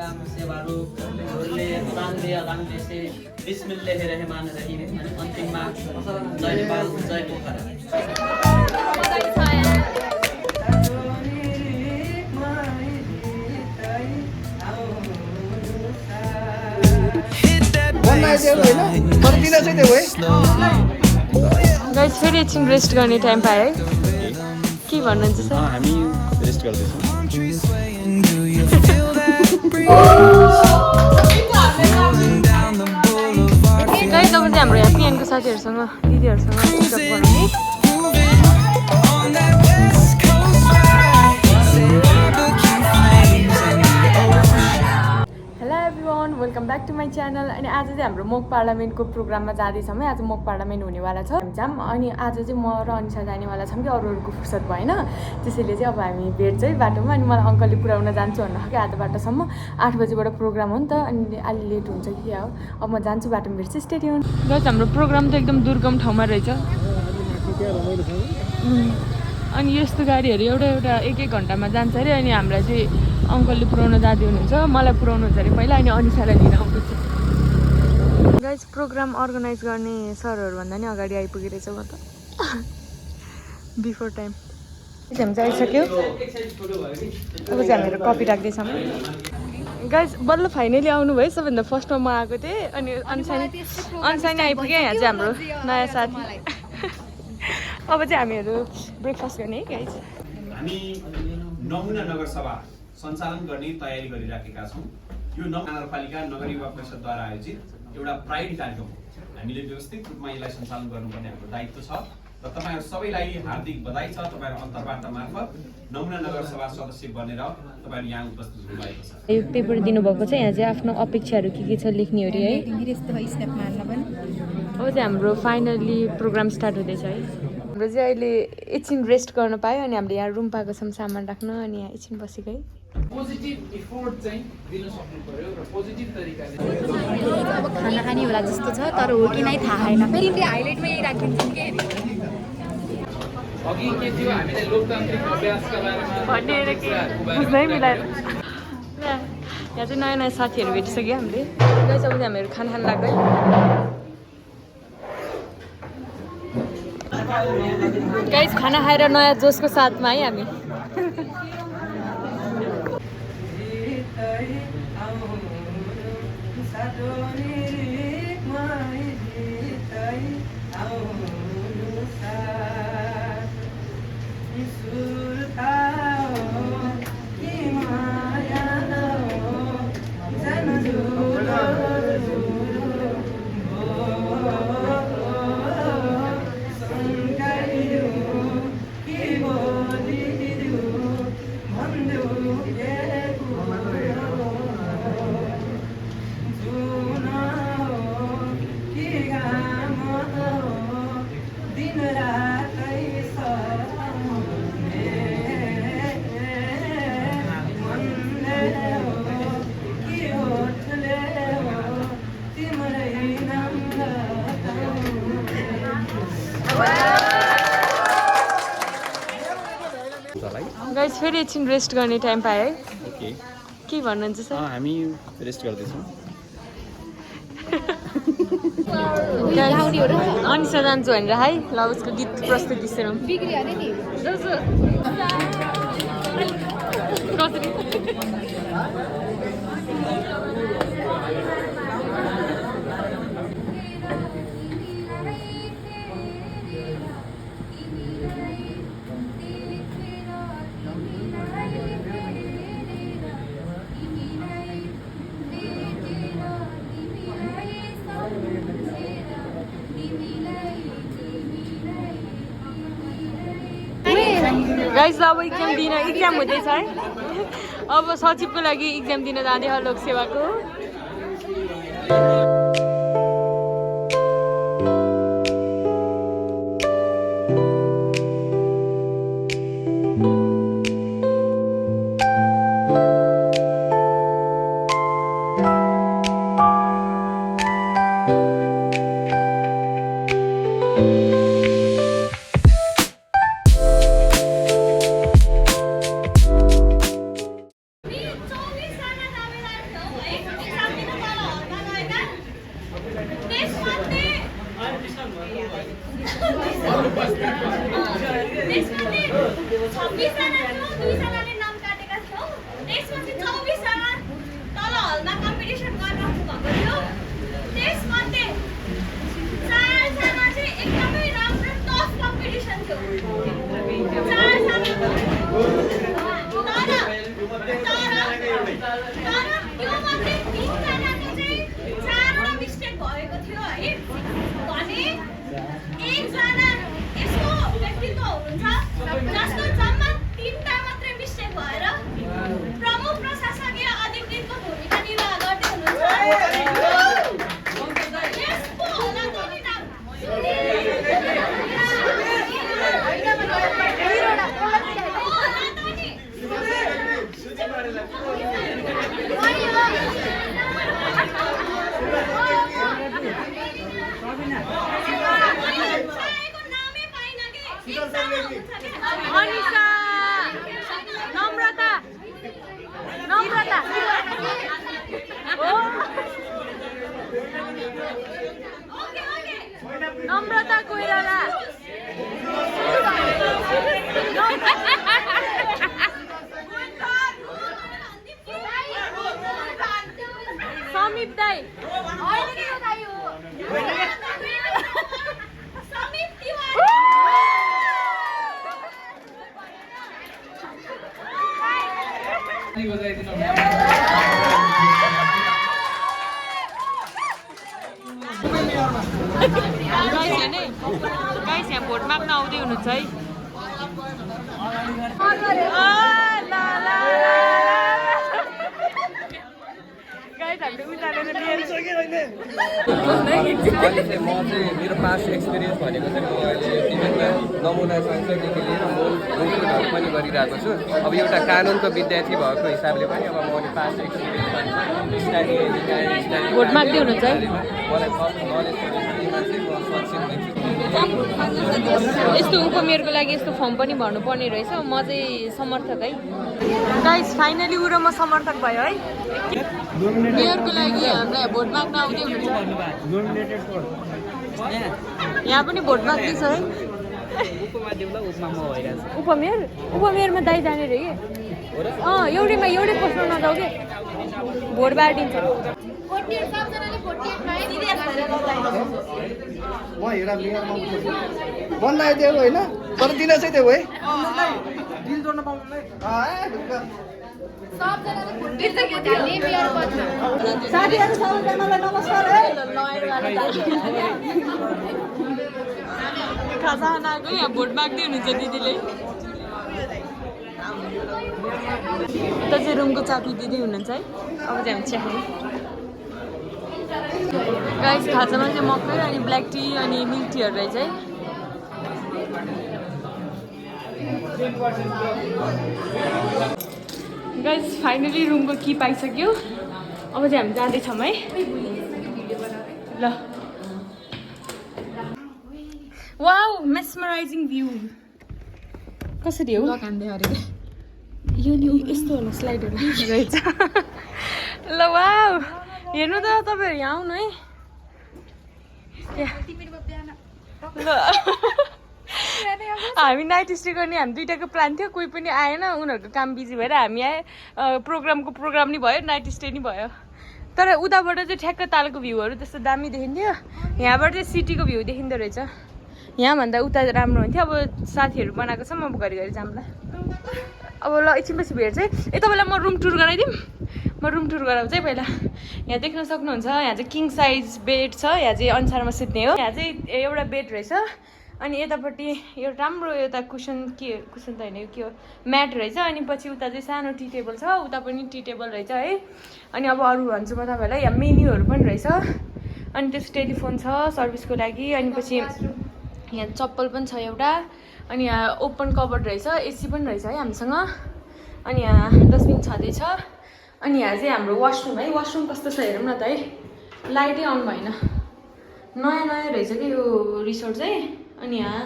काम सेवारो झोरले अदाङ्ले से बिस्मिल्लाहिर्रहमानिर्रहिम अनि अन्तिममा जय नेपाल जय पोखरा। गाइस फेरि एकछिन रेस्ट गर्ने टाइम पाए के भन्नुहुन्छ सर? हामी रेस्ट गर्दैछौँ। गाइस अब चाहिँ हाम्रो यहाँ पिएनको साथीहरूसँग दिदीहरूसँग पिकअप गराउने। Welcome back to my channel. अनि आज चाहिँ हाम्रो मोक पार्लियामेन्टको प्रोग्राममा जाँदैछौँ है। आज मोक पार्लियामेन्ट हुनेवाला छ जाम। अनि आज चाहिँ म र अनिसा जानेवाला छौँ कि अरूहरूको फुर्सद भएन, त्यसैले चाहिँ अब हामी भेट्छ है बाटोमा। अनि मलाई अङ्कलले पुऱ्याउन जान्छु भन्नु कि आधा बाटोसम्म 8 बजीबाट प्रोग्राम हो नि त, अनि अलि लेट हुन्छ कि क्या हो। अब म जान्छु बाटोमा भेट्छु, स्टेडियम। गाइस हाम्रो प्रोग्राम त एकदम दुर्गम ठाउँमा रहेछ। अनि यस्तो गाडीहरू एउटा 1-1 घन्टामा जान्छ अरे। अनि हामीलाई चाहिँ अङ्कलले पुऱ्याउन जाँदै हुनुहुन्छ, मलाई पुऱ्याउनुहुन्छ अरे पहिला, अनि अनिसालाई लिन आउँदैछ। गाइस प्रोग्राम अर्गनाइज गर्ने सरहरूभन्दा नि अगाडि आइपुगेको रहेछ म त बिफोर टाइम। हामी चाहिँ आइसक्यो, अब चाहिँ हामीहरू कपी राख्दैछौँ। गाइस बल्ल फाइनली आउनुभयो। सबभन्दा फर्स्टमा म आएको थिएँ, अनि अनसानी आइपुग्यो। यहाँ चाहिँ हाम्रो नयाँ साथी। अब चाहिँ हामीहरू ब्रेकफास्ट गर्ने है गाइस। हामी नमुना नगरसभा सञ्चालन गर्ने तयारी गरिराखेका छौँ। यो नगरपालिका नगर युवा परिषदद्वारा आयोजित एउटा प्राइड कार्यक्रम हो। हामीले व्यवस्थित रूपमा यसलाई सञ्चालन गर्नुपर्ने हाम्रो दायित्व छ र तपाईँहरू सबैलाई हार्दिक बधाई छ। तपाईँहरू अन्तर्वार्ता मार्फत नमुना नगरसभा सदस्य बनेर तपाईँहरू यहाँ उपस्थित हुनुभएको छ। यो पेपर दिनुभएको छ, यहाँ चाहिँ आफ्नो अपेक्षाहरू के छ लेख्ने हो है। अब चाहिँ हाम्रो फाइनली प्रोग्राम स्टार्ट हुँदैछ है। हाम्रो चाहिँ अहिले एकछिन रेस्ट गर्न पायो, अनि हामीले यहाँ रुम पाएको छौँ सामान राख्न, अनि यहाँ एकछिन बसेको है। पोजिटिभ इफोर्ट चाहिँ दिन सक्नु पर्यो र पोजिटिभ तरिकाले अब खाना खाने होला जस्तो छ, तर हो कि नै थाहा छैन। फेरि हाइलाइटमा यही राखिदिन्छौँ कि अघि के थियो हामीले लोकतान्त्रिक अभ्यासका बारेमा भनेर के बुझ्नै मिलाएर। यहाँ चाहिँ नयाँ नयाँ साथीहरू भेटिसक्यो हामीले। गाइस अब चाहिँ हामीहरू खाना खान लाग्यो है। गाइस खाना खाएर नयाँ जोसको साथमा है हामी। गाइस फेरि एकछिन रेस्ट गर्ने टाइम पाए है। ओके, के भन्नुहुन्छ सर? हामी रेस्ट गर्दैछौँ। अनिसा जान्छु भनेर है। ल उसको गीत प्रस्तुति सुनौँ। गाइस अब इक्जाम हुँदैछ है। अब सचिवको लागि इक्जाम दिन जाँदै हो लोकसेवाको। त्यो मात्रै 3 जनाको चाहिँ 4वटा मिस्टेक भएको थियो है भने एकजना यस्तो व्यक्तित्व हुनुहुन्छ जसको जम्मा 3टा मात्रै मिस्टेक भएर प्रमुख प्रशासकीय अधिकृतको भूमिका निर्वाह गर्दै हुनुहुन्छ यसको होला त नि नाम अनिसा नम्रता नम्रता नम्रता कोइराला समीप दाई गाइस यहाँ भोट माग्न आउँदै हुनुहुन्छ है गाइस हामीले उतारेर लिएर अहिले चाहिँ म चाहिँ मेरो पास्ट एक्सपिरियन्स भनेको चाहिँ म अहिले विभिन्न नमुना संसददेखि लिएर मूलभूतहरू पनि गरिरहेको छु। अब एउटा कानुनको विद्यार्थी भएको हिसाबले पनि अब मैले पास्ट एक्सपिरियन्स भोट माग्दै हुनुहुन्छ है मलाई फर्स्ट नलेज दिनमा चाहिँ म सक्षम देख्छु। यस्तो उपमेयरको लागि यस्तो फर्म पनि भर्नुपर्ने रहेछ म चाहिँ समर्थक है गाइस फाइनली उ र म समर्थक भयो है मेयरको लागि हामीलाई भोट माग्न आउँदै हुनुहुन्छ यहाँ पनि भोट माग्दैछ है उपमेयरमा दाइ जाने रे एउटैमा एउटै पोस्टमा नजाऊ कि भोट बाँडिन्छ म हेर मेयरमा बनाइदियो होइन तर दिन चाहिँ त्यो है दिल जोड्न पाउनु साथीहरू सबैजनालाई नमस्कार है खाजा खान आएको यहाँ भोट माग्दै हुनुहुन्छ दिदीले उता चाहिँ रुमको चाबी दिदी हुनुहुन्छ है अब चाहिँ हामी चिया गाइस खाजामा चाहिँ मकै अनि ब्ल्याक टी अनि मिल्क टीहरू रहेछ है गाइस फाइनली रुमको की पाइसक्यो अब चाहिँ हामी जाँदैछौँ है ल वाउ मेस्मराइजिङ भ्यू कसरी हो यो नि यस्तो होला स्लाइडहरू रहेछ ल वाउ हेर्नु त तपाईँहरू यहाँ आउनु है ल हामी नाइट स्टे गर्ने हामी दुइटाको प्लान थियो कोही पनि आएन उनीहरूको काम बिजी भएर हामी आए प्रोग्राम नि भयो नाइट स्टे नि भयो तर उताबाट चाहिँ ठ्याक्क तालको भ्यूहरू त्यस्तो दामी देखिन्थ्यो यहाँबाट चाहिँ सिटीको भ्यू देखिँदो रहेछ यहाँभन्दा उता राम्रो हुन्थ्यो अब साथीहरू बनाएको छ म घरिघरि जाउँला अब ल एकछिनपछि भेट्छ है तपाईँलाई म रुम टुर गराइदिउँ म रुम टुर गराउँछु है पहिला यहाँ देख्न सक्नुहुन्छ यहाँ चाहिँ किङ साइज बेड छ यहाँ चाहिँ अनुसारमा सुत्ने हो यहाँ चाहिँ एउटा बेड रहेछ अनि यतापट्टि एउटा राम्रो एउटा कुसन त होइन के हो म्याट रहेछ अनि पछि उता चाहिँ सानो टी टेबल छ उता पनि टी टेबल रहेछ है अनि अब अरू भन्छु म तपाईँलाई यहाँ मेन्युहरू पनि रहेछ अनि त्यस टेलिफोन छ सर्भिसको लागि अनि पछि यहाँ चप्पल पनि छ एउटा अनि यहाँ ओपन कभर्ड रहेछ एसी पनि रहेछ है हामीसँग अनि यहाँ डस्टबिन छँदैछ अनि यहाँ चाहिँ हाम्रो वासरुम है वासरुम कस्तो छ हेरौँ न त है लाइटै अन भएन नयाँ रहेछ कि यो रिसोर्ट चाहिँ अनि यहाँ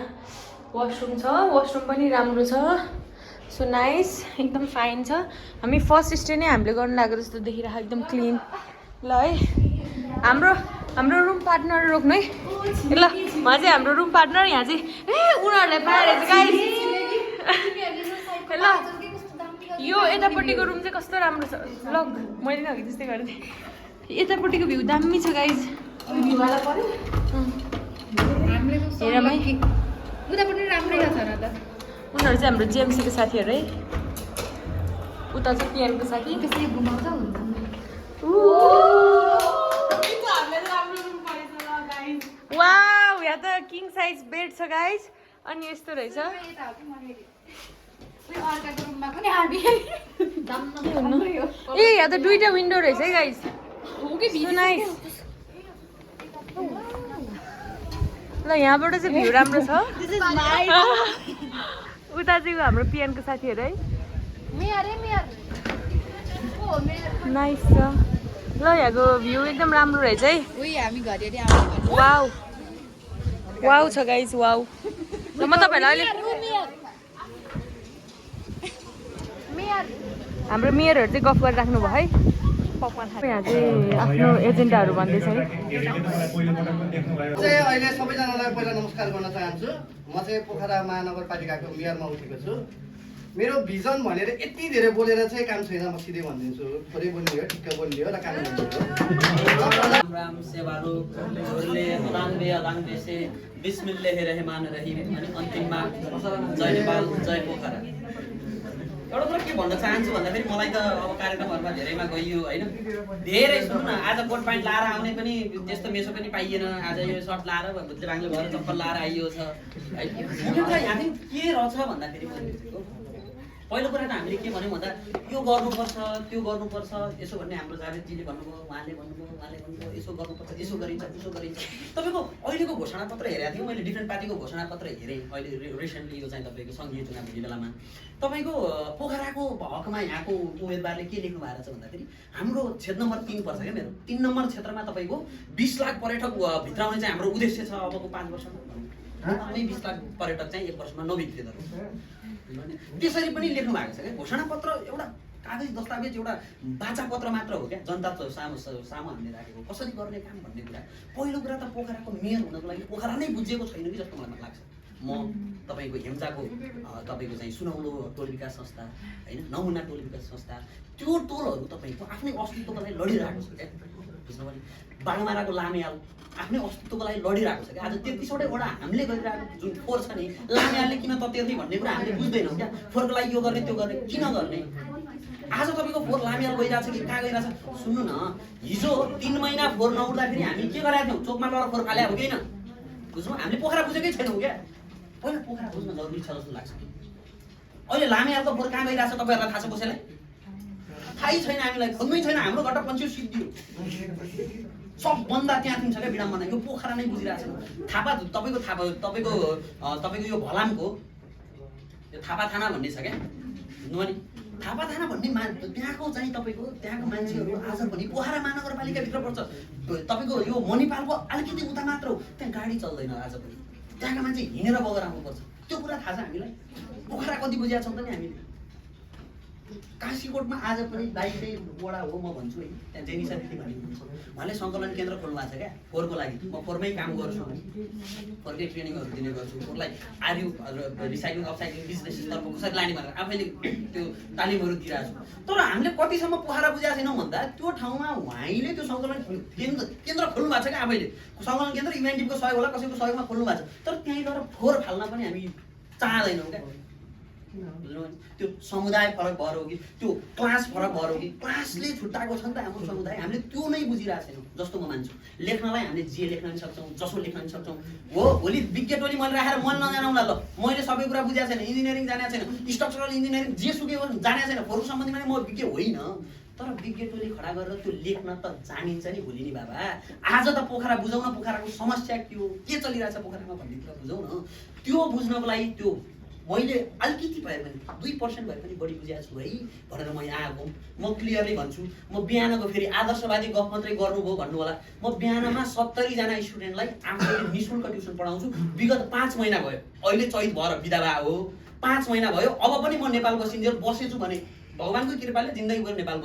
वासरुम छ वासरुम पनि राम्रो छ सो नाइस एकदम फाइन छ हामी फर्स्ट स्टे नै हामीले गर्नु लागेको जस्तो देखिरहेको एकदम क्लिन ल है हाम्रो रुम पार्टनर रोक्नु है ल उहाँ चाहिँ हाम्रो रुम पार्टनर यहाँ चाहिँ उनीहरूलाई पाएर गाइस ल यो यतापट्टिको रुम चाहिँ कस्तो राम्रो छ ल मैले नि अघि त्यस्तै गरेँ यतापट्टिको भ्यू दामी छ गाइस हेरौँ है उता पनि राम्रै छ र त उनीहरू चाहिँ हाम्रो जेएमसीको साथीहरू है उता चाहिँ पिएमको साथी त्यसरी घुमाउँदा हुन्छ गाइज अनि यस्तो रहेछ ए यहाँ त दुईटा विन्डो रहेछ है गाइज नाइस ल यहाँबाट चाहिँ भ्यू राम्रो छ उता चाहिँ हाम्रो पिएनको साथीहरू है नाइस छ ल यहाँको भ्यू एकदम राम्रो रहेछ है वाउ वाउ छ गाइज वाउ ल म तपाईँहरूलाई अहिले हाम्रो मेयरहरू चाहिँ गफ गरिराख्नु भयो है पकवान खानु यहाँ चाहिँ आफ्नो एजेन्डाहरू भन्दैछ है अहिले सबैजनालाई पहिला नमस्कार गर्न चाहन्छु म चाहिँ पोखरा महानगरपालिकाको मेयरमा उठेको छु मेरो भिजन भनेर यति धेरै बोलेर चाहिँ काम छैन म सिधै भनिदिन्छु थोरै बोल्ने हो ठिक्क बोल्ने हो र काम गर्ने हो राम सेवारो जोरले अदान बे अदान बेसे बिस्मिल्लाहिर्रहमानिर्रहिम अनि अन्तिममा जय नेपाल जय पोखरा एउटा कुरा के भन्न चाहन्छु भन्दाखेरि मलाई त अब कार्यक्रमहरुमा धेरैमा गइयो हैन धेरै सुन्नु न आज कोट प्यान्ट लाएर आउने पनि त्यस्तो मेसो पनि पाइएन आज यो सर्ट लाएर भुत्ले बाङ्ले भएर चप्पल लाएर आइयो छ है मुख्य कुरा यहाँ चाहिँ के रहेछ भन्दाखेरि पहिलो कुरा त हामीले के भन्यौँ भन्दा यो गर्नुपर्छ त्यो गर्नुपर्छ यसो भन्ने हाम्रो जावेदजीले भन्नुभयो उहाँले भन्नुभयो यसो गर्नुपर्छ यसो गरिन्छ उसो गरिन्छ तपाईँको अहिलेको घोषणापत्र हेरेको थिएँ मैले डिफ्रेन्ट पार्टीको घोषणापत्र हेरेँ अहिले रिसेन्टली यो चाहिँ तपाईँको सङ्घीय चुनाव हुने बेलामा तपाईँको पोखराको हकमा यहाँको उम्मेदवारले के लेख्नु भएको छ भन्दाखेरि हाम्रो क्षेत्र नम्बर 3 पर्छ क्या मेरो 3 नम्बर क्षेत्रमा तपाईँको 20 लाख पर्यटक भित्राउने चाहिँ हाम्रो उद्देश्य छ अबको 5 वर्षमा 20 लाख पर्यटक चाहिँ 1 वर्षमा नभित्रिँदो त्यसरी पनि लेख्नु भएको छ क्या घोषणापत्र एउटा कागजी दस्तावेज एउटा बाचापत्र मात्र हो क्या जनता सामु हामीले राखेको कसरी गर्ने काम भन्ने कुरा पहिलो कुरा त पोखराको मेयर हुनको लागि पोखरा नै बुझिएको छैन कि जस्तो मलाई लाग्छ म तपाईँको हेम्चाको तपाईँको चाहिँ सुनौलो टोल विकास संस्था होइन नमुना टोल विकास संस्था त्यो टोलहरू तपाईँको आफ्नै अस्तित्वको लागि लडिरहेको छ क्या बुझ्नुभयो बागमाराको लामेहाल आफ्नै अस्तित्वको लागि लडिरहेको छ क्या आज 33वटै वडा हामीले गरिरहेको जुन फोर छ नि लामेहालले किन ततेर्ने भन्ने कुरा हामीले बुझ्दैनौँ क्या फोरको लागि यो गर्ने त्यो गर्ने किन गर्ने आज तपाईँको फोर लामेहाल गइरहेको छ कि कहाँ गइरहेको छ सुन्नु न हिजो 3 महिना फोर नउठ्दाखेरि हामी के गरेका थियौँ चोकमा लगेर फोर फाले हो कि होइन बुझ्नु हामीले पोखरा बुझेकै छैनौँ क्या पहिला पोखरा बुझ्न जरुरी छ जस्तो लाग्छ अहिले लामेहालको फोर कहाँ गइरहेको छ तपाईँहरूलाई थाहा छ कसैलाई थाहै छैन हामीलाई खोज्नै छैन हाम्रो गट्टा पञ्चायत सिद्धियो सबभन्दा त्यहाँ छ क्या विडम्बना यो पोखरा नै बुझिरहेको छ थापा तपाईँको यो भलामको यो थापा थाना भन्ने छ क्या बुझ्नु नि थापा थाना भन्ने त्यहाँको चाहिँ तपाईँको त्यहाँको मान्छेहरू आज पनि पोखरा महानगरपालिकाभित्र पर्छ तपाईँको यो मणिपालको अलिकति उता मात्र हो त्यहाँ गाडी चल्दैन आज पनि त्यहाँका मान्छे हिँडेर बगेर आउनुपर्छ त्यो कुरा थाहा छ हामीलाई पोखरा कति बुझिया छौँ त नि हामीले काशीकोटमा आज पनि दाइकै वडा हो म भन्छु है त्यहाँ जेनिसा दिदी भन्ने उहाँले सङ्कलन केन्द्र खोल्नु भएको छ क्या फोरको लागि म फोरमै काम गर्छु फोरकै ट्रेनिङहरू दिने गर्छु फोरलाई आर्यु रिसाइक्लिङ अपसाइक्लिङ बिजनेसतर्फ कसरी लाने भनेर आफैले त्यो तालिमहरू दिइरहेको छु तर हामीले कतिसम्म पोखरा बुझाएको छैनौँ भन्दा त्यो ठाउँमा उहाँले त्यो सङ्कलन केन्द्र खोल्नु भएको छ क्या आफैले सङ्कलन केन्द्र इभेन्टिभको सहयोग होला कसैको सहयोगमा खोल्नु भएको छ तर त्यहीँ गएर फोर फाल्न पनि हामी चाहँदैनौँ क्या त्यो समुदाय फरक भएर हो कि त्यो क्लास फरक भएर हो कि क्लासले छुट्टाएको छ नि त हाम्रो समुदाय हामीले त्यो नै बुझिरहेको छैनौँ जस्तो म मान्छु लेख्नलाई हामीले जे लेख्न पनि सक्छौँ जसो लेख्न पनि सक्छौँ हो भोलि विज्ञ टोली मैले राखेर मन नजानौँला ल मैले सबै कुरा बुझाएको छैन इन्जिनियरिङ जानेको छैन स्ट्रक्चरल इन्जिनियरिङ जे सुके जानेको छैन फोरको सम्बन्धमा म विज्ञ होइन तर विज्ञ टोली खडा गरेर त्यो लेख्न त जानिन्छ नि भोलि नि बाबा आज त पोखरा बुझाउन पोखराको समस्या के चलिरहेछ पोखरामा भन्ने कुरा बुझाउन त्यो बुझ्नको लागि त्यो मैले अलिकति भए पनि 2% भए पनि बढी बुझाएको छु है भनेर म यहाँ आएको म क्लियरली भन्छु म बिहानको फेरि आदर्शवादी गफ मात्रै गर्नुभयो भन्नु होला म बिहानमा 70 जना स्टुडेन्टलाई आफूले निःशुल्क ट्युसन पढाउँछु विगत 5 महिना भयो अहिले चैत भएर बिदा भए हो 5 महिना भयो अब पनि म नेपाल बसेछु भने भगवानको कृपाले जिन्दगीभर नेपाल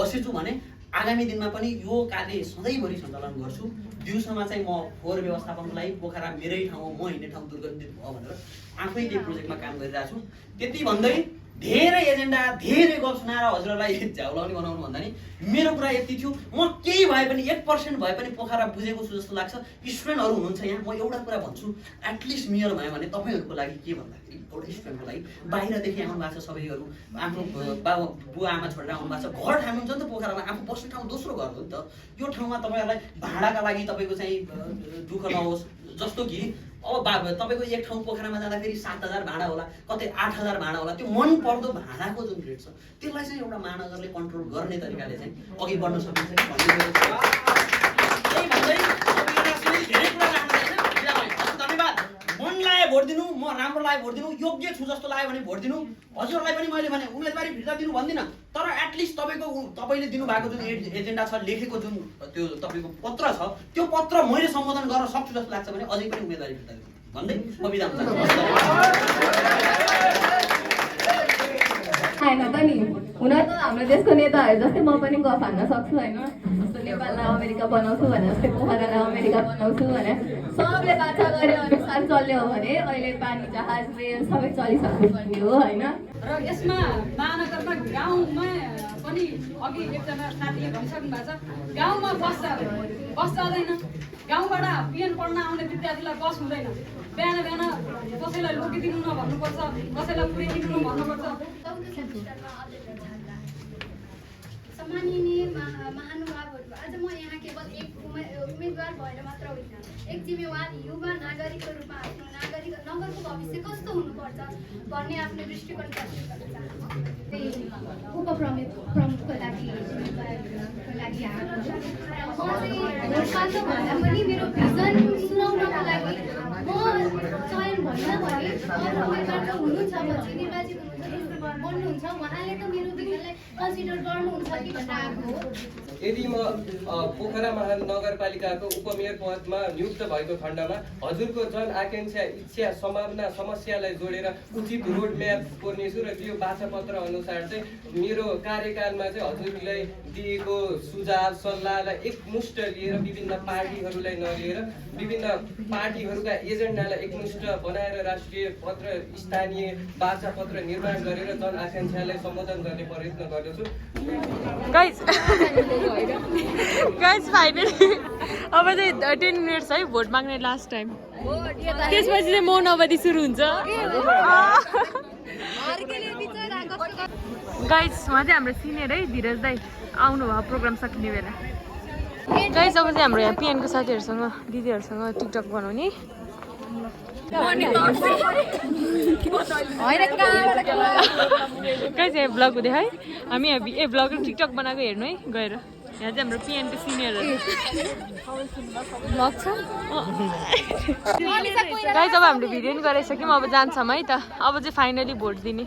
बसेछु भने आगामी दिनमा पनि यो कार्य सधैँभरि सञ्चालन गर्छु दिउँसोमा चाहिँ म फोहोर व्यवस्थापनको लागि पोखरा मेरै ठाउँ म हिँड्ने ठाउँ दुर्गन्धित भयो भनेर आफै त्यो प्रोजेक्टमा काम गरिरहेको छु त्यति भन्दै धेरै एजेन्डा धेरै गफ सुनाएर हजुरहरूलाई झ्याउलाउने बनाउनु भन्दा नि मेरो कुरा यति थियो म केही भए पनि 1% भए पनि पोखरा बुझेको छु जस्तो लाग्छ स्टुडेन्टहरू हुनुहुन्छ यहाँ म एउटा कुरा भन्छु एटलिस्ट मेयर भयो भने तपाईँहरूको लागि के भन्दाखेरि एउटा स्टुडेन्टको लागि बाहिरदेखि आउनु भएको छ सबैहरू आफ्नो बाबु बुवा आमा छोडेर आउनु भएको छ घर ठान्नुहुन्छ नि त पोखरामा आफू बस्ने ठाउँ दोस्रो घर हो नि त यो ठाउँमा तपाईँहरूलाई भाडाका लागि तपाईँको चाहिँ दुःख नहोस् जस्तो कि अब तपाईँको एक ठाउँ पोखरामा जाँदाखेरि 7,000 भाडा होला, कतै 8,000 भाडा होला। त्यो मन पर्दो भाडाको जुन रेट छ त्यसलाई चाहिँ एउटा महानगरले कन्ट्रोल गर्ने तरिकाले चाहिँ अघि बढ्न सकिन्छ कि भन्ने त्यही भन्दै धेरै कुरा राख्नु धन्यवाद। मन लाए भोट दिनु, म राम्रो लाए भोट दिनु, योग्य छु जस्तो लाग्यो भने भोट दिनु। हजुरलाई पनि मैले भने उम्मेदवारी फिर्ता दिनु भन्दिनँ, तर एटलिस्ट तपाईँले दिनुभएको जुन एजेन्डा छ, लेखेको जुन त्यो तपाईँको पत्र छ, त्यो पत्र मैले सम्बोधन गर्न सक्छु जस्तो लाग्छ भने अझै पनि उम्मेदवारी फिर्ता दिनु भन्दै म बिदा हुन चाहन्छु। होइन त नि, हुन त हाम्रो देशको नेताहरू जस्तै म पनि गफ हान्न सक्छु होइन। जस्तो नेपाललाई अमेरिका बनाउँछु भने जस्तै पोखरालाई अमेरिका बनाउँछु भने सबले बाछा गरे अनुसार चल्यो भने अहिले पानी जहाज रेल सबै चलिसक्नुपर्ने हो होइन। र यसमा महानगरमा गाउँमा पनि अघि एकजना साथीले भनिसक्नु भएको छ, गाउँमा बस जाँदैन, गाउँबाट पिएन पढ्न आउने विद्यार्थीलाई बस हुँदैन। बिहान बिहान कसैलाई लगिदिनु नभन्नुपर्छ, कसैलाई पुर्याइदिनु भन्नुपर्छ। सम्माननीय महानुभावहरू, आज म यहाँ केवल एक उम्मेदवार भएर मात्र होइन, एक जिम्मेवार युवा नागरिकको रूपमा आफ्नो नगरको भविष्य कस्तो हुनुपर्छ भन्ने आफ्नो दृष्टिकोण प्रस्तुत गर्न चाहन्छु। उपप्रमुखको लागि आएको छु। म चाहिँ भोट पाल्नुभन्दा पनि मेरो भिजन सुनाउनको लागि म चयन भएन भने अरू उम्मेदवार त हुनुहुन्छ, पछि निर्वाचित बन्नुहुन्छ, उहाँले त मेरो भिजनलाई कन्सिडर गर्नुहुन्छ कि भनेर आएको हो। यदि म पोखरा महानगरपालिकाको उपमेयर पदमा नियुक्त भएको खण्डमा हजुरको जन आकांक्षा, इच्छा, सम्भावना, समस्यालाई जोडेर उचित रोड म्याप कोर्नेछु र यो बाछापत्र अनुसार चाहिँ मेरो कार्यकालमा चाहिँ हजुरलाई दिएको सुझाव सल्लाहलाई एकमुष्ट लिएर विभिन्न पार्टीहरूलाई नलिएर विभिन्न पार्टीहरूका एजेन्डालाई एकमुष्ट बनाएर राष्ट्रिय पत्र, स्थानीय बाछापत्र निर्माण गरेर जन आकांक्षालाई सम्बोधन गर्ने प्रयत्न गर्दछु। गाइज फाइनली अब चाहिँ 10 मिनट्स है भोट माग्ने लास्ट टाइम। त्यसपछि चाहिँ मौन अवधि सुरु हुन्छ। गाइज उहाँ चाहिँ हाम्रो सिनियर है धीरज दाई आउनुभयो प्रोग्राम सकिने बेला। गाइज अब चाहिँ हाम्रो यहाँ पिएनको साथीहरूसँग दिदीहरूसँग टिकटक बनाउने। गाइज यहाँ ब्लग हुँदै है, हामी ए ब्लग र टिकटक बनाएको हेर्नु है गएर। यहाँ चाहिँ हाम्रो पिएनको सिनियरहरू ब्लग छ। गाइज अब हाम्रो भिडियो पनि गराइसक्यौँ, अब जान्छौँ है त। अब चाहिँ फाइनली भोट दिने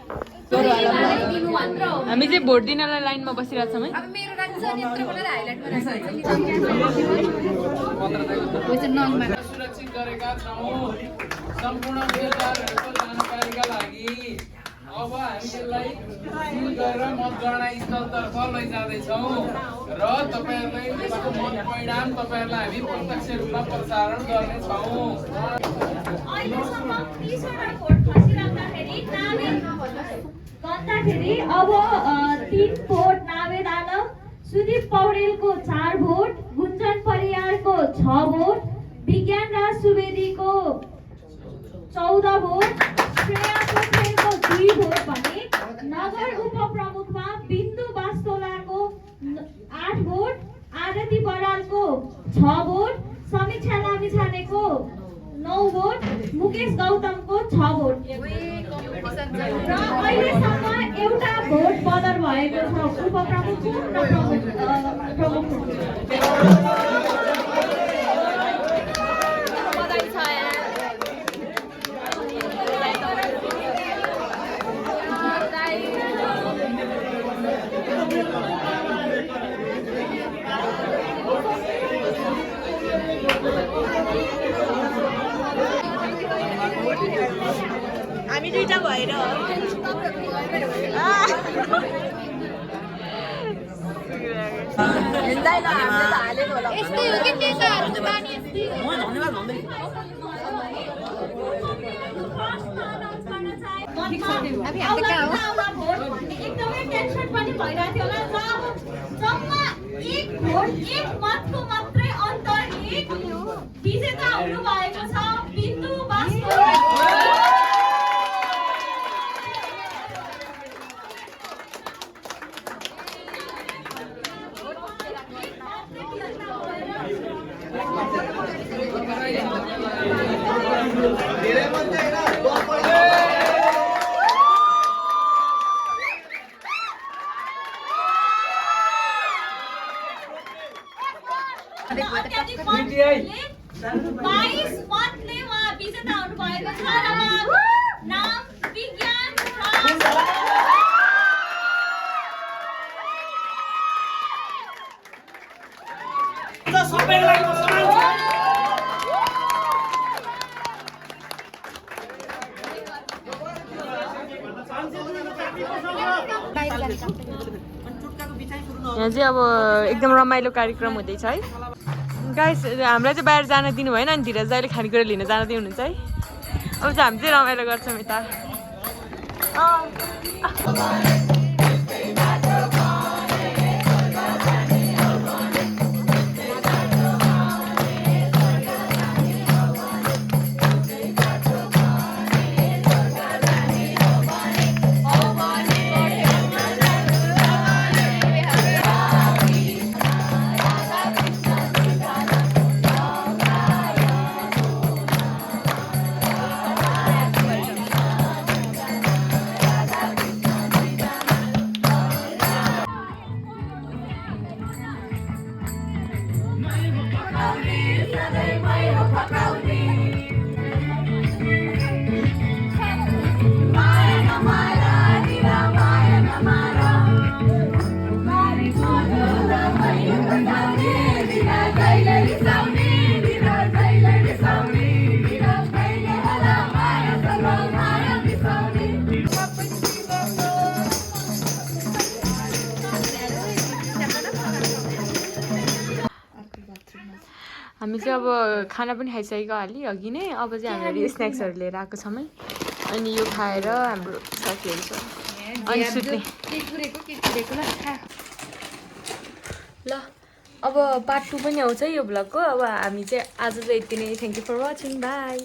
हामी चाहिँ भोट दिनलाई लाइनमा बसिरहेको छौँ है। सुरक्षित गरेका छौँ सम्पूर्ण उम्मेदवारहरूको जानकारीका लागि। अब हामी यसलाई सुरु गरेर मतगणना स्थलतर्फ लैजाँदैछौँ र तपाईँहरूलाई यसको मत परिणाम तपाईँहरूलाई हामी प्रत्यक्ष रूपमा प्रसारण गर्नेछौँ। अहिलेसम्म 30वटा भोट खसिराख्दाखेरि अब 3 भोट नावेद आलम, सुदीप पौडेलको 4 भोट, गुन्जन परियारको 6 भोट, विज्ञान राज सुवेदीको 14 भोट, श्रेया पोखरेलको 2 भोट भने नगर उपप्रमुखमा बिन्दु बास्तोलाको 8 भोट, आरती बरालको 6 भोट, समीक्षा लामिछानेको 9 भोट, मुकेश गौतमको 6 भोट र अहिलेसम्म एउटा भोट बदर भएको छ उपप्रमुखको र प्रमुखको। हामी दुईटा भएर यस्तै हो कि नेताहरूको बानी यस्तै हो। एकदमै टेन्सन पनि भइरहेको थियो होला। जम्मा 1 भोट 1 मतको मात्रै अन्तरले विजेता हुनु भएको छ बिन्दु बास्तोला। धेरै मात्रै होइन अत्याधिक मतले 22 मतले उहाँ विजेता हुनुभएको छ र उहाँको नाम विज्ञान यहाँ चाहिँ अब एकदम रमाइलो कार्यक्रम हुँदैछ है गाइस। हामीलाई चाहिँ बाहिर जान दिनु भएन अनि धीरज दाइले खानेकुरा लिन जान दिनुहुन्छ है। अब चाहिँ हामी चाहिँ रमाइलो गर्छौँ यता। हामी चाहिँ अब खाना पनि खाइसकेको अघि नै। अब चाहिँ हामीहरू स्न्याक्सहरू लिएर आएको छौँ है। अनि यो खाएर हाम्रो साथीहरू छ अनि सुत्ने ल। अब पार्ट 2 पनि आउँछ यो भ्लगको। अब हामी चाहिँ आज चाहिँ यति नै। Thank you for watching. By.